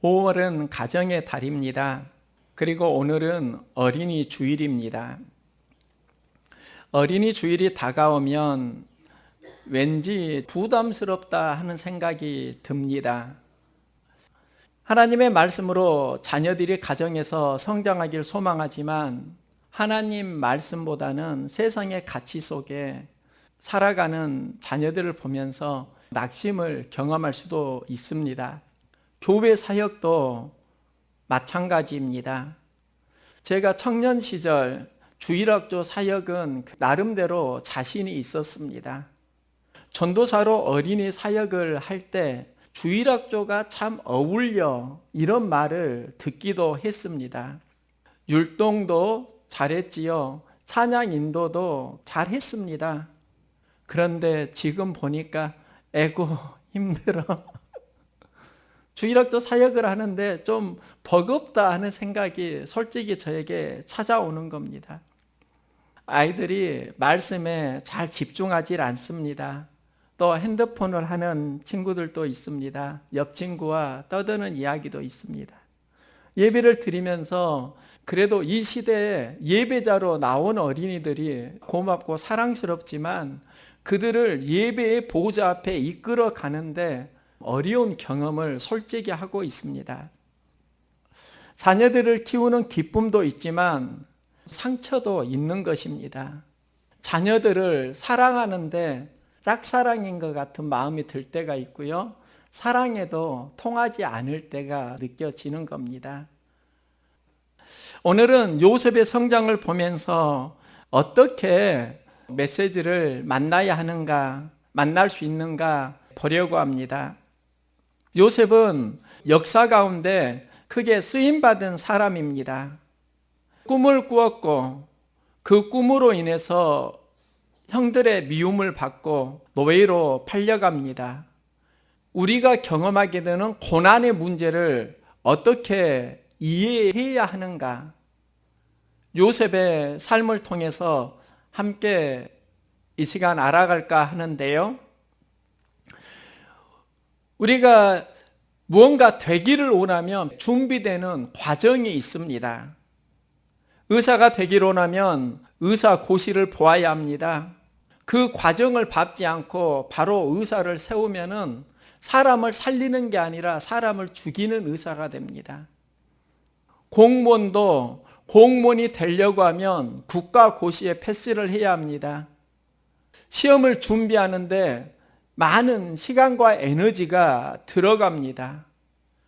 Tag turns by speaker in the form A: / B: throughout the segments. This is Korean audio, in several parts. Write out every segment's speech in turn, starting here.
A: 5월은 가정의 달입니다. 그리고 오늘은 어린이 주일입니다. 어린이 주일이 다가오면 왠지 부담스럽다 하는 생각이 듭니다. 하나님의 말씀으로 자녀들이 가정에서 성장하길 소망하지만 하나님 말씀보다는 세상의 가치 속에 살아가는 자녀들을 보면서 낙심을 경험할 수도 있습니다. 교회 사역도 마찬가지입니다. 제가 청년 시절 주일학교 사역은 나름대로 자신이 있었습니다. 전도사로 어린이 사역을 할 때 주일학교가 참 어울려 이런 말을 듣기도 했습니다. 율동도 잘했지요. 찬양 인도도 잘했습니다. 그런데 지금 보니까 에고 힘들어. 주일학교 사역을 하는데 좀 버겁다 하는 생각이 솔직히 저에게 찾아오는 겁니다. 아이들이 말씀에 잘 집중하지 않습니다. 또 핸드폰을 하는 친구들도 있습니다. 옆 친구와 떠드는 이야기도 있습니다. 예배를 드리면서 그래도 이 시대에 예배자로 나온 어린이들이 고맙고 사랑스럽지만 그들을 예배의 보좌 앞에 이끌어 가는데 어려운 경험을 솔직히 하고 있습니다. 자녀들을 키우는 기쁨도 있지만 상처도 있는 것입니다. 자녀들을 사랑하는데 짝사랑인 것 같은 마음이 들 때가 있고요. 사랑해도 통하지 않을 때가 느껴지는 겁니다. 오늘은 요셉의 성장을 보면서 어떻게 메시지를 만나야 하는가, 만날 수 있는가 보려고 합니다. 요셉은 역사 가운데 크게 쓰임받은 사람입니다. 꿈을 꾸었고 그 꿈으로 인해서 형들의 미움을 받고 노예로 팔려갑니다. 우리가 경험하게 되는 고난의 문제를 어떻게 이해해야 하는가? 요셉의 삶을 통해서 함께 이 시간 알아갈까 하는데요. 우리가 무언가 되기를 원하면 준비되는 과정이 있습니다. 의사가 되기를 원하면 의사고시를 보아야 합니다. 그 과정을 밟지 않고 바로 의사를 세우면은 사람을 살리는 게 아니라 사람을 죽이는 의사가 됩니다. 공무원도 공무원이 되려고 하면 국가고시에 패스를 해야 합니다. 시험을 준비하는데 많은 시간과 에너지가 들어갑니다.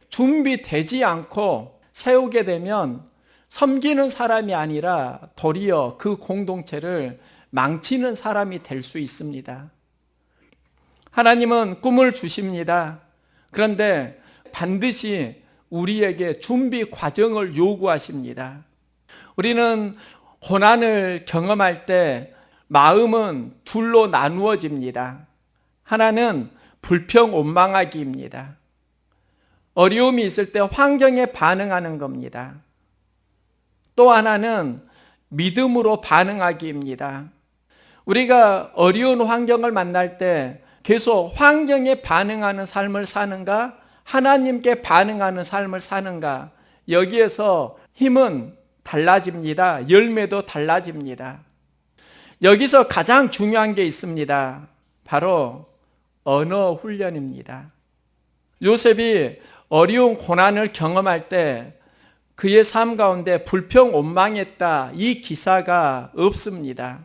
A: 준비되지 않고 세우게 되면 섬기는 사람이 아니라 도리어 그 공동체를 망치는 사람이 될 수 있습니다. 하나님은 꿈을 주십니다. 그런데 반드시 우리에게 준비 과정을 요구하십니다. 우리는 고난을 경험할 때 마음은 둘로 나누어집니다. 하나는 불평온망하기입니다. 어려움이 있을 때 환경에 반응하는 겁니다. 또 하나는 믿음으로 반응하기입니다. 우리가 어려운 환경을 만날 때 계속 환경에 반응하는 삶을 사는가, 하나님께 반응하는 삶을 사는가, 여기에서 힘은 달라집니다. 열매도 달라집니다. 여기서 가장 중요한 게 있습니다. 바로 언어 훈련입니다. 요셉이 어려운 고난을 경험할 때 그의 삶 가운데 불평온망했다, 이 기사가 없습니다.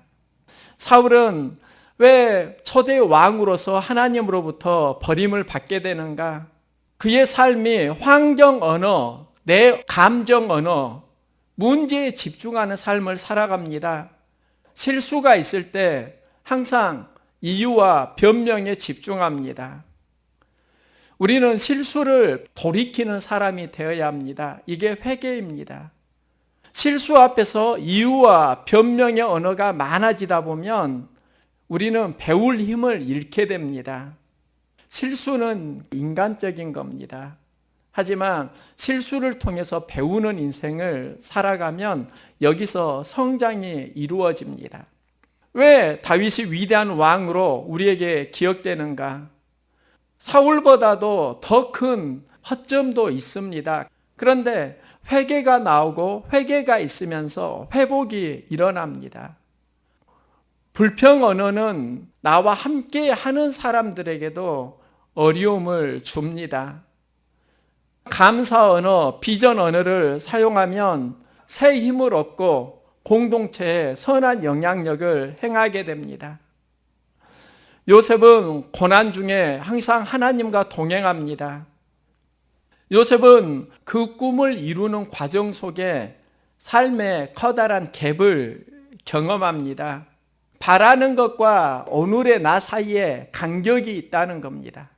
A: 사울은 왜 초대 왕으로서 하나님으로부터 버림을 받게 되는가? 그의 삶이 환경 언어, 내 감정 언어, 문제에 집중하는 삶을 살아갑니다. 실수가 있을 때 항상 이유와 변명에 집중합니다. 우리는 실수를 돌이키는 사람이 되어야 합니다. 이게 회개입니다. 실수 앞에서 이유와 변명의 언어가 많아지다 보면 우리는 배울 힘을 잃게 됩니다. 실수는 인간적인 겁니다. 하지만 실수를 통해서 배우는 인생을 살아가면 여기서 성장이 이루어집니다. 왜 다윗이 위대한 왕으로 우리에게 기억되는가? 사울보다도 더 큰 허점도 있습니다. 그런데 회개가 나오고 회개가 있으면서 회복이 일어납니다. 불평 언어는 나와 함께 하는 사람들에게도 어려움을 줍니다. 감사 언어, 비전 언어를 사용하면 새 힘을 얻고 공동체에 선한 영향력을 행하게 됩니다. 요셉은 고난 중에 항상 하나님과 동행합니다. 요셉은 그 꿈을 이루는 과정 속에 삶의 커다란 갭을 경험합니다. 바라는 것과 오늘의 나 사이에 간격이 있다는 겁니다.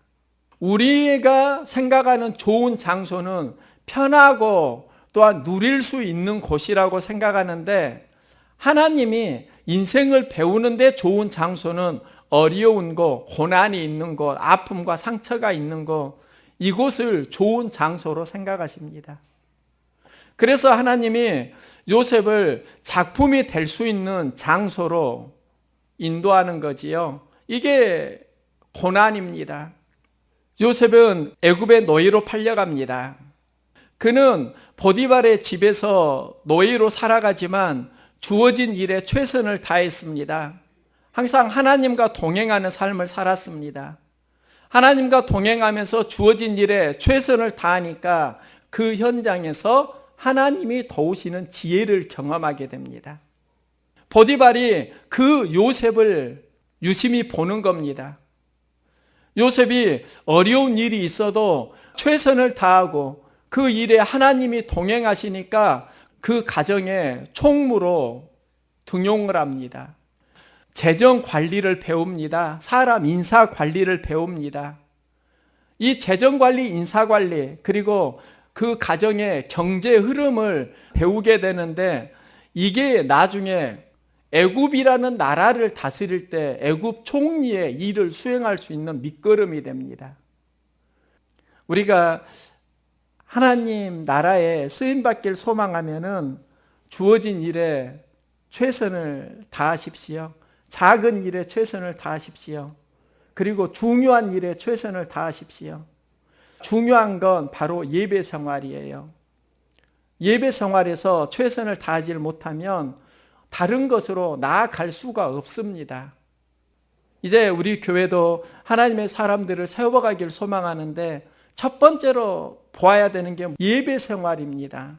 A: 우리가 생각하는 좋은 장소는 편하고 또한 누릴 수 있는 곳이라고 생각하는데, 하나님이 인생을 배우는데 좋은 장소는 어려운 곳, 고난이 있는 곳, 아픔과 상처가 있는 곳, 이곳을 좋은 장소로 생각하십니다. 그래서 하나님이 요셉을 작품이 될 수 있는 장소로 인도하는 거지요. 이게 고난입니다. 요셉은 애굽의 노예로 팔려갑니다. 그는 보디발의 집에서 노예로 살아가지만 주어진 일에 최선을 다했습니다. 항상 하나님과 동행하는 삶을 살았습니다. 하나님과 동행하면서 주어진 일에 최선을 다하니까 그 현장에서 하나님이 도우시는 지혜를 경험하게 됩니다. 보디발이 그 요셉을 유심히 보는 겁니다. 요셉이 어려운 일이 있어도 최선을 다하고 그 일에 하나님이 동행하시니까 그 가정에 총무로 등용을 합니다. 재정 관리를 배웁니다. 사람 인사 관리를 배웁니다. 이 재정 관리, 인사 관리, 그리고 그 가정의 경제 흐름을 배우게 되는데, 이게 나중에 애굽이라는 나라를 다스릴 때 애굽 총리의 일을 수행할 수 있는 밑거름이 됩니다. 우리가 하나님 나라에 쓰임받길 소망하면은 주어진 일에 최선을 다하십시오. 작은 일에 최선을 다하십시오. 그리고 중요한 일에 최선을 다하십시오. 중요한 건 바로 예배 생활이에요. 예배 생활에서 최선을 다하지 못하면 다른 것으로 나아갈 수가 없습니다. 이제 우리 교회도 하나님의 사람들을 세워가길 소망하는데, 첫 번째로 보아야 되는 게 예배 생활입니다.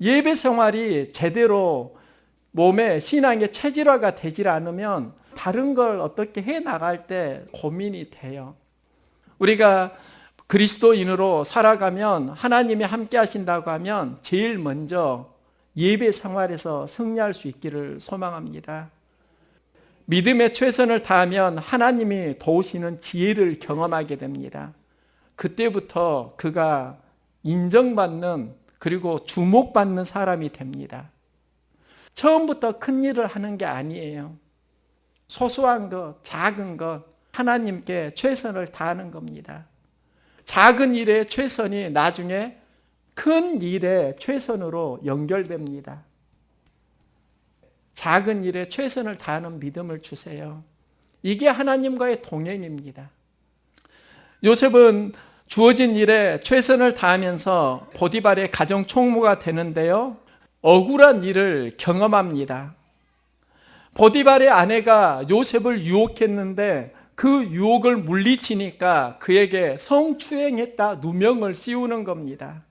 A: 예배 생활이 제대로 몸에 신앙의 체질화가 되질 않으면 다른 걸 어떻게 해 나갈 때 고민이 돼요. 우리가 그리스도인으로 살아가면, 하나님이 함께 하신다고 하면 제일 먼저 예배 생활에서 승리할 수 있기를 소망합니다. 믿음의 최선을 다하면 하나님이 도우시는 지혜를 경험하게 됩니다. 그때부터 그가 인정받는, 그리고 주목받는 사람이 됩니다. 처음부터 큰 일을 하는 게 아니에요. 소소한 것, 작은 것, 하나님께 최선을 다하는 겁니다. 작은 일의 최선이 나중에 큰 일의 최선으로 연결됩니다. 작은 일에 최선을 다하는 믿음을 주세요. 이게 하나님과의 동행입니다. 요셉은 주어진 일에 최선을 다하면서 보디발의 가정 총무가 되는데요, 억울한 일을 경험합니다. 보디발의 아내가 요셉을 유혹했는데 그 유혹을 물리치니까 그에게 성추행했다 누명을 씌우는 겁니다.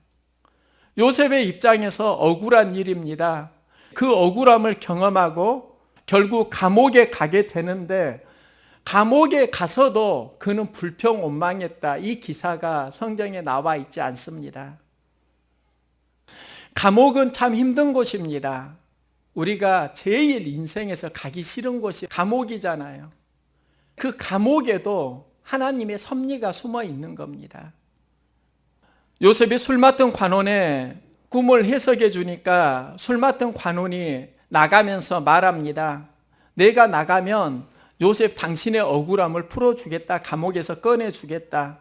A: 요셉의 입장에서 억울한 일입니다. 그 억울함을 경험하고 결국 감옥에 가게 되는데, 감옥에 가서도 그는 불평원망했다. 이 기사가 성경에 나와 있지 않습니다. 감옥은 참 힘든 곳입니다. 우리가 제일 인생에서 가기 싫은 곳이 감옥이잖아요. 그 감옥에도 하나님의 섭리가 숨어 있는 겁니다. 요셉이 술 맡은 관원의 꿈을 해석해 주니까 술 맡은 관원이 나가면서 말합니다. 내가 나가면 요셉 당신의 억울함을 풀어주겠다. 감옥에서 꺼내주겠다.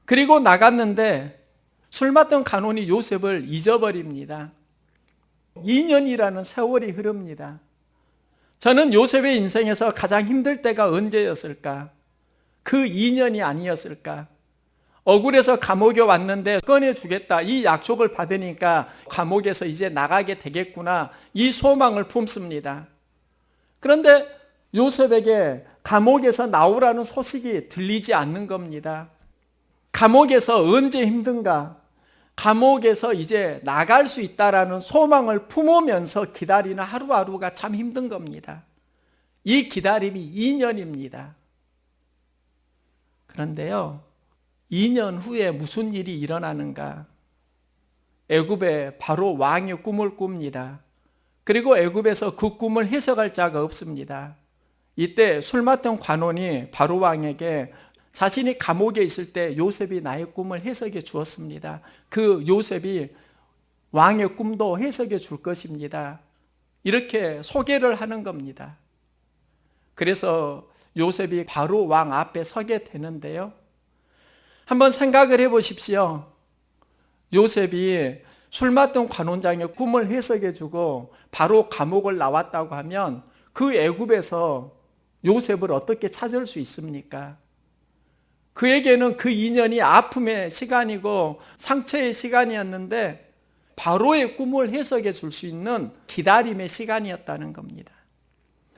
A: 그리고 나갔는데 술 맡은 관원이 요셉을 잊어버립니다. 2년이라는 세월이 흐릅니다. 저는 요셉의 인생에서 가장 힘들 때가 언제였을까? 그 2년이 아니었을까? 억울해서 감옥에 왔는데 꺼내주겠다. 이 약속을 받으니까 감옥에서 이제 나가게 되겠구나. 이 소망을 품습니다. 그런데 요셉에게 감옥에서 나오라는 소식이 들리지 않는 겁니다. 감옥에서 언제 힘든가? 감옥에서 이제 나갈 수 있다라는 소망을 품으면서 기다리는 하루하루가 참 힘든 겁니다. 이 기다림이 2년입니다. 그런데요, 2년 후에 무슨 일이 일어나는가? 애굽의 바로 왕의 꿈을 꿉니다. 그리고 애굽에서 그 꿈을 해석할 자가 없습니다. 이때 술 맡은 관원이 바로 왕에게 자신이 감옥에 있을 때 요셉이 나의 꿈을 해석해 주었습니다. 그 요셉이 왕의 꿈도 해석해 줄 것입니다. 이렇게 소개를 하는 겁니다. 그래서 요셉이 바로 왕 앞에 서게 되는데요. 한번 생각을 해 보십시오. 요셉이 술 맡은 관원장의 꿈을 해석해 주고 바로 감옥을 나왔다고 하면 그 애굽에서 요셉을 어떻게 찾을 수 있습니까? 그에게는 그 2년이 아픔의 시간이고 상처의 시간이었는데 바로의 꿈을 해석해 줄 수 있는 기다림의 시간이었다는 겁니다.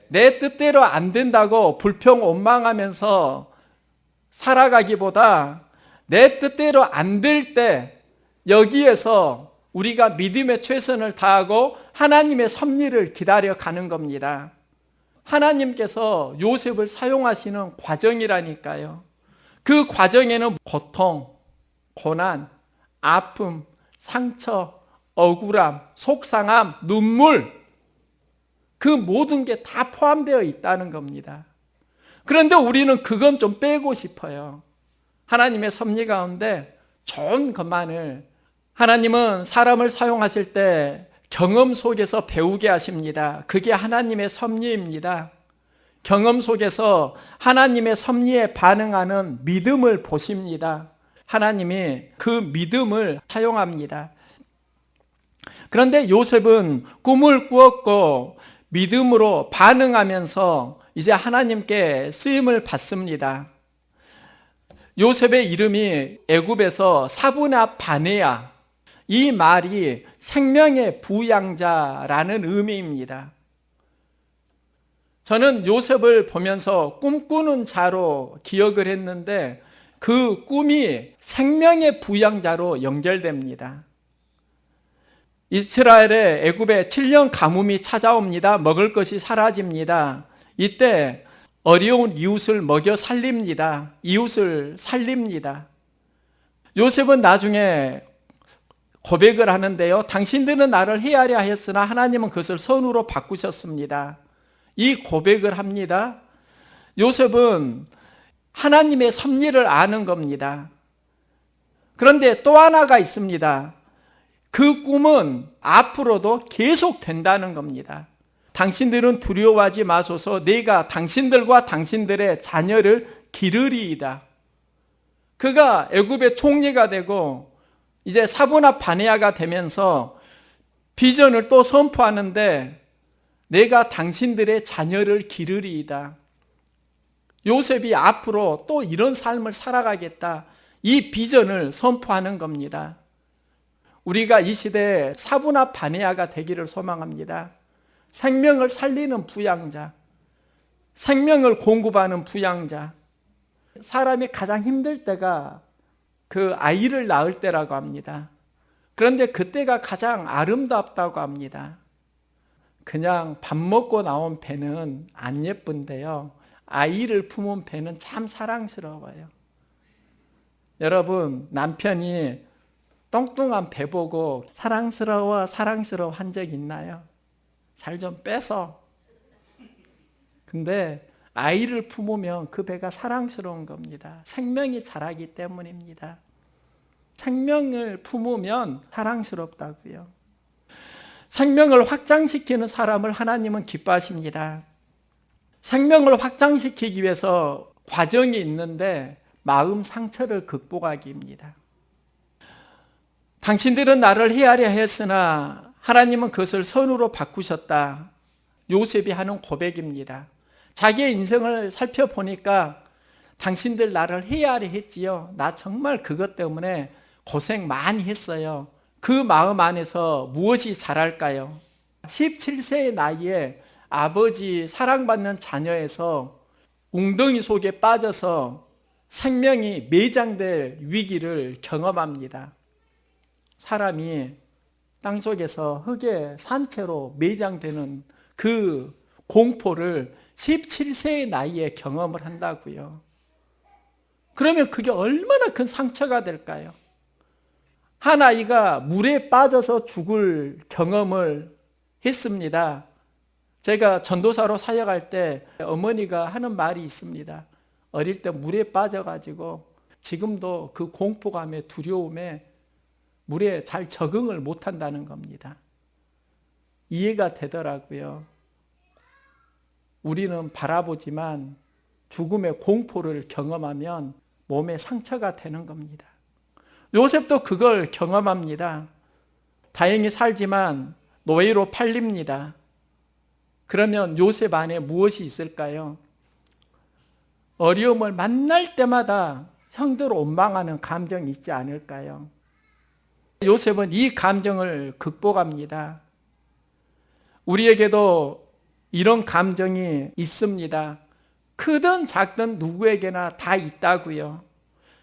A: 내 뜻대로 안 된다고 불평원망하면서 살아가기보다 내 뜻대로 안 될 때 여기에서 우리가 믿음의 최선을 다하고 하나님의 섭리를 기다려 가는 겁니다. 하나님께서 요셉을 사용하시는 과정이라니까요. 그 과정에는 고통, 고난, 아픔, 상처, 억울함, 속상함, 눈물, 그 모든 게 다 포함되어 있다는 겁니다. 그런데 우리는 그건 좀 빼고 싶어요. 하나님의 섭리 가운데 좋은 것만을, 하나님은 사람을 사용하실 때 경험 속에서 배우게 하십니다. 그게 하나님의 섭리입니다. 경험 속에서 하나님의 섭리에 반응하는 믿음을 보십니다. 하나님이 그 믿음을 사용합니다. 그런데 요셉은 꿈을 꾸었고 믿음으로 반응하면서 이제 하나님께 쓰임을 받습니다. 요셉의 이름이 애굽에서 사브나 바네아, 이 말이 생명의 부양자라는 의미입니다. 저는 요셉을 보면서 꿈꾸는 자로 기억을 했는데 그 꿈이 생명의 부양자로 연결됩니다. 이스라엘의 애굽에 7년 가뭄이 찾아옵니다. 먹을 것이 사라집니다. 이때 어려운 이웃을 먹여 살립니다. 이웃을 살립니다. 요셉은 나중에 고백을 하는데요. 당신들은 나를 해하려 했으나 하나님은 그것을 선으로 바꾸셨습니다. 이 고백을 합니다. 요셉은 하나님의 섭리를 아는 겁니다. 그런데 또 하나가 있습니다. 그 꿈은 앞으로도 계속 된다는 겁니다. 당신들은 두려워하지 마소서, 내가 당신들과 당신들의 자녀를 기르리이다. 그가 애굽의 총리가 되고 이제 사브나 바네아가 되면서 비전을 또 선포하는데 내가 당신들의 자녀를 기르리이다. 요셉이 앞으로 또 이런 삶을 살아가겠다. 이 비전을 선포하는 겁니다. 우리가 이 시대에 사브나 바네아가 되기를 소망합니다. 생명을 살리는 부양자, 생명을 공급하는 부양자. 사람이 가장 힘들 때가 그 아이를 낳을 때라고 합니다. 그런데 그때가 가장 아름답다고 합니다. 그냥 밥 먹고 나온 배는 안 예쁜데요. 아이를 품은 배는 참 사랑스러워요. 여러분, 남편이 뚱뚱한 배 보고 사랑스러워 한 적 있나요? 살 좀 빼서. 근데 아이를 품으면 그 배가 사랑스러운 겁니다. 생명이 자라기 때문입니다. 생명을 품으면 사랑스럽다고요. 생명을 확장시키는 사람을 하나님은 기뻐하십니다. 생명을 확장시키기 위해서 과정이 있는데 마음 상처를 극복하기입니다. 당신들은 나를 해하려 했으나 하나님은 그것을 선으로 바꾸셨다. 요셉이 하는 고백입니다. 자기의 인생을 살펴보니까 당신들 나를 헤아려 했지요. 나 정말 그것 때문에 고생 많이 했어요. 그 마음 안에서 무엇이 자랄까요? 17세의 나이에 아버지 사랑받는 자녀에서 웅덩이 속에 빠져서 생명이 매장될 위기를 경험합니다. 사람이 땅속에서 흙의 산채로 매장되는 그 공포를 17세의 나이에 경험을 한다고요. 그러면 그게 얼마나 큰 상처가 될까요? 한 아이가 물에 빠져서 죽을 경험을 했습니다. 제가 전도사로 사역할 때 어머니가 하는 말이 있습니다. 어릴 때 물에 빠져가지고 지금도 그 공포감에 두려움에 물에 잘 적응을 못한다는 겁니다. 이해가 되더라고요. 우리는 바라보지만 죽음의 공포를 경험하면 몸에 상처가 되는 겁니다. 요셉도 그걸 경험합니다. 다행히 살지만 노예로 팔립니다. 그러면 요셉 안에 무엇이 있을까요? 어려움을 만날 때마다 형들 원망하는 감정이 있지 않을까요? 요셉은 이 감정을 극복합니다. 우리에게도 이런 감정이 있습니다. 크든 작든 누구에게나 다 있다고요.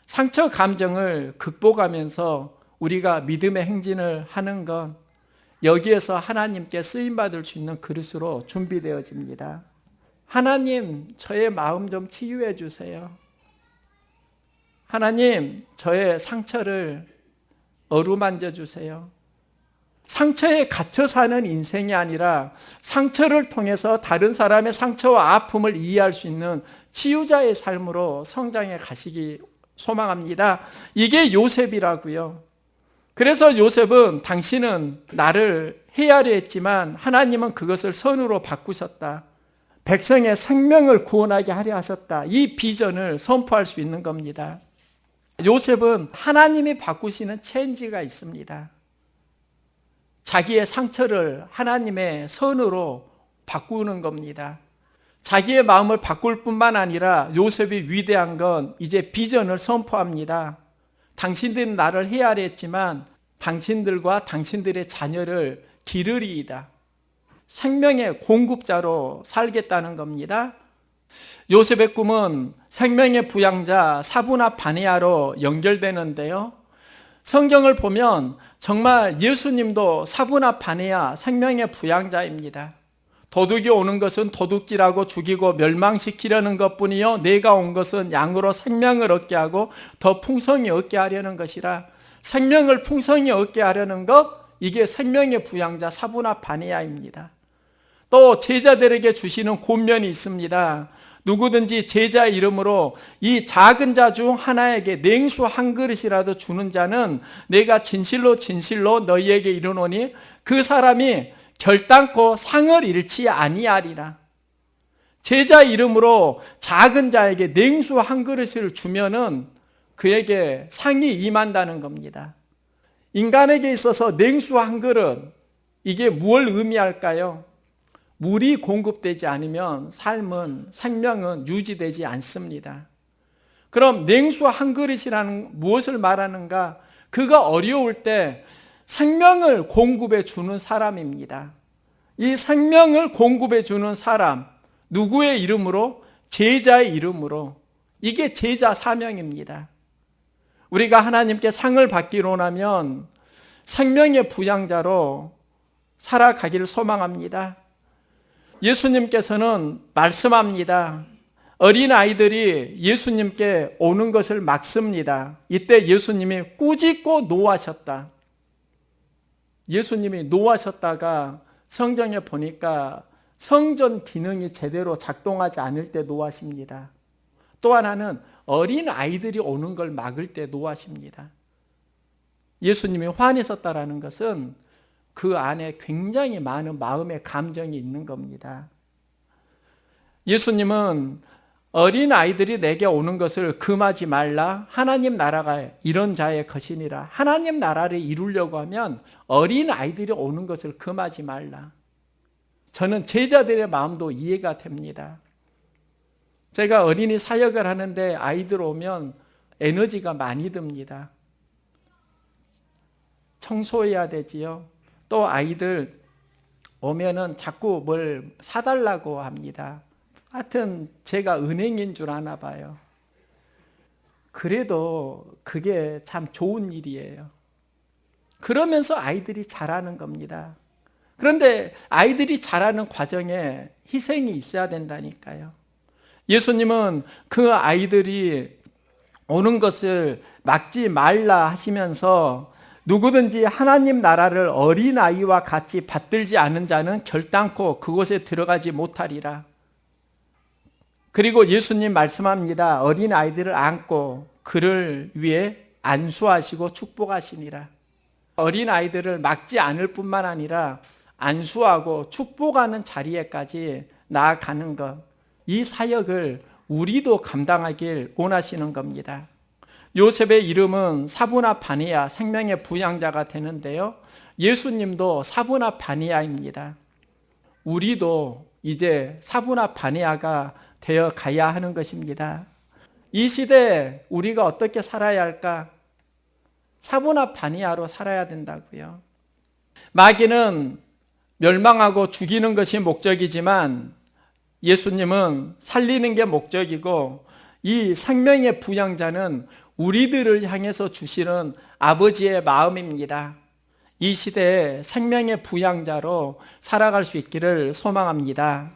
A: 상처 감정을 극복하면서 우리가 믿음의 행진을 하는 건 여기에서 하나님께 쓰임받을 수 있는 그릇으로 준비되어집니다. 하나님, 저의 마음 좀 치유해 주세요. 하나님, 저의 상처를 어루만져 주세요. 상처에 갇혀 사는 인생이 아니라 상처를 통해서 다른 사람의 상처와 아픔을 이해할 수 있는 치유자의 삶으로 성장해 가시기 소망합니다. 이게 요셉이라고요. 그래서 요셉은 당신은 나를 헤아려 했지만 하나님은 그것을 선으로 바꾸셨다. 백성의 생명을 구원하게 하려 하셨다. 이 비전을 선포할 수 있는 겁니다. 요셉은 하나님이 바꾸시는 체인지가 있습니다. 자기의 상처를 하나님의 선으로 바꾸는 겁니다. 자기의 마음을 바꿀 뿐만 아니라 요셉이 위대한 건 이제 비전을 선포합니다. 당신들은 나를 헤아려 했지만 당신들과 당신들의 자녀를 기르리이다. 생명의 공급자로 살겠다는 겁니다. 요셉의 꿈은 생명의 부양자 사브나 바네아로 연결되는데요. 성경을 보면 정말 예수님도 사브나 바네아 생명의 부양자입니다. 도둑이 오는 것은 도둑질하고 죽이고 멸망시키려는 것뿐이요 내가 온 것은 양으로 생명을 얻게 하고 더 풍성히 얻게 하려는 것이라. 생명을 풍성히 얻게 하려는 것, 이게 생명의 부양자 사브나 바네아입니다. 또 제자들에게 주시는 권면이 있습니다. 누구든지 제자의 이름으로 이 작은 자 중 하나에게 냉수 한 그릇이라도 주는 자는 내가 진실로 진실로 너희에게 이르노니 그 사람이 결단코 상을 잃지 아니하리라. 제자 이름으로 작은 자에게 냉수 한 그릇을 주면은 그에게 상이 임한다는 겁니다. 인간에게 있어서 냉수 한 그릇, 이게 무엇을 의미할까요? 물이 공급되지 않으면 삶은, 생명은 유지되지 않습니다. 그럼 냉수 한 그릇이라는 무엇을 말하는가? 그가 어려울 때 생명을 공급해 주는 사람입니다. 이 생명을 공급해 주는 사람, 누구의 이름으로? 제자의 이름으로. 이게 제자 사명입니다. 우리가 하나님께 상을 받기로 하면 생명의 부양자로 살아가기를 소망합니다. 예수님께서는 말씀합니다. 어린 아이들이 예수님께 오는 것을 막습니다. 이때 예수님이 꾸짖고 노하셨다. 예수님이 노하셨다가 성경에 보니까 성전 기능이 제대로 작동하지 않을 때 노하십니다. 또 하나는 어린 아이들이 오는 걸 막을 때 노하십니다. 예수님이 화내셨다라는 것은 그 안에 굉장히 많은 마음의 감정이 있는 겁니다. 예수님은 어린 아이들이 내게 오는 것을 금하지 말라. 하나님 나라가 이런 자의 것이니라. 하나님 나라를 이루려고 하면 어린 아이들이 오는 것을 금하지 말라. 저는 제자들의 마음도 이해가 됩니다. 제가 어린이 사역을 하는데 아이들 오면 에너지가 많이 듭니다. 청소해야 되지요. 또 아이들 오면은 자꾸 뭘 사달라고 합니다. 하여튼 제가 은행인 줄 아나 봐요. 그래도 그게 참 좋은 일이에요. 그러면서 아이들이 자라는 겁니다. 그런데 아이들이 자라는 과정에 희생이 있어야 된다니까요. 예수님은 그 아이들이 오는 것을 막지 말라 하시면서 누구든지 하나님 나라를 어린아이와 같이 받들지 않은 자는 결단코 그곳에 들어가지 못하리라. 그리고 예수님 말씀합니다. 어린아이들을 안고 그를 위해 안수하시고 축복하시니라. 어린아이들을 막지 않을 뿐만 아니라 안수하고 축복하는 자리에까지 나아가는 것, 이 사역을 우리도 감당하길 원하시는 겁니다. 요셉의 이름은 사브나 바니아, 생명의 부양자가 되는데요. 예수님도 사브나 바니아입니다. 우리도 이제 사브나 바니아가 되어 가야 하는 것입니다. 이 시대에 우리가 어떻게 살아야 할까? 사브나 바니아로 살아야 된다고요. 마귀는 멸망하고 죽이는 것이 목적이지만 예수님은 살리는 게 목적이고, 이 생명의 부양자는 우리들을 향해서 주시는 아버지의 마음입니다. 이 시대에 생명의 부양자로 살아갈 수 있기를 소망합니다.